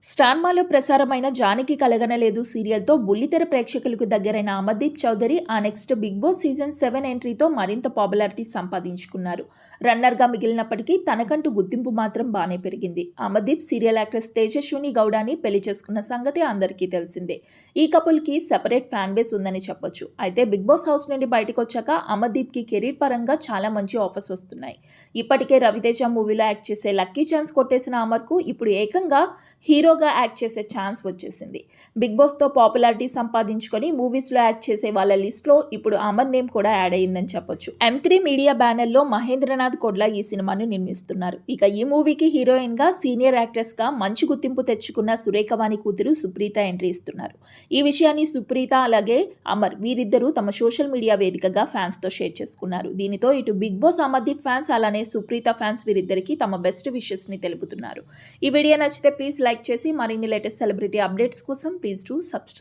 స్టార్మాలో ప్రసారమైన జానకి కలగనలేదు సీరియల్తో బుల్లితెర ప్రేక్షకులకు దగ్గరైన అమర్దీప్ చౌదరి ఆ నెక్స్ట్ బిగ్ బాస్ సీజన్ 7 ఎంట్రీతో మరింత పాపులారిటీ సంపాదించుకున్నారు. రన్నర్గా మిగిలినప్పటికీ తనకంటూ గుర్తింపు మాత్రం బానే పెరిగింది. అమర్దీప్ సీరియల్ యాక్ట్రెస్ తేజస్విని గౌడాని పెళ్లి చేసుకున్న సంగతి అందరికీ తెలిసిందే. ఈ కపుల్కి సెపరేట్ ఫ్యాన్ బేస్ ఉందని చెప్పొచ్చు. అయితే బిగ్ బాస్ హౌస్ నుండి బయటకు వచ్చాక అమర్దీప్కి కెరీర్ పరంగా చాలా మంచి ఆఫర్స్ వస్తున్నాయి. ఇప్పటికే రవితేజ మూవీలో యాక్ట్ చేసే లక్కీ ఛాన్స్ కొట్టేసిన అమర్కు ఇప్పుడు ఏకంగా హీరోగా యాక్ట్ చేసే ఛాన్స్ వచ్చేసింది. బిగ్ బాస్తో పాపులారిటీ సంపాదించుకొని మూవీస్లో యాక్ట్ చేసే వాళ్ళ లిస్ట్లో ఇప్పుడు అమర్ నేమ్ కూడా యాడ్ అయ్యిందని చెప్పొచ్చు. M3 మీడియా బ్యానర్లో మహేంద్రనాథ్ కొడ్లా ఈ సినిమాను నిర్మిస్తున్నారు. ఇక ఈ మూవీకి హీరోయిన్గా సీనియర్ యాక్ట్రెస్గా మంచి గుర్తింపు తెచ్చుకున్న సురేఖవాణి కూతురు సుప్రీత ఎంట్రీ ఇస్తున్నారు. ఈ విషయాన్ని సుప్రీత అలాగే అమర్ వీరిద్దరూ తమ సోషల్ మీడియా వేదికగా ఫ్యాన్స్తో షేర్ చేసుకున్నారు. దీనితో ఇటు బిగ్ బాస్ అమర్దీప్ ఫ్యాన్స్ అలానే సుప్రీత ఫ్యాన్స్ వీరిద్దరికీ తమ బెస్ట్ విషెస్ని తెలుపుతున్నారు. ఈ వీడియో నచ్చితే ప్లీజ్ లైక్ చేసి మరిన్ని లేటెస్ట్ సెలబ్రిటీ అప్డేట్స్ కోసం ప్లీజ్ డూ సబ్స్క్రైబ్.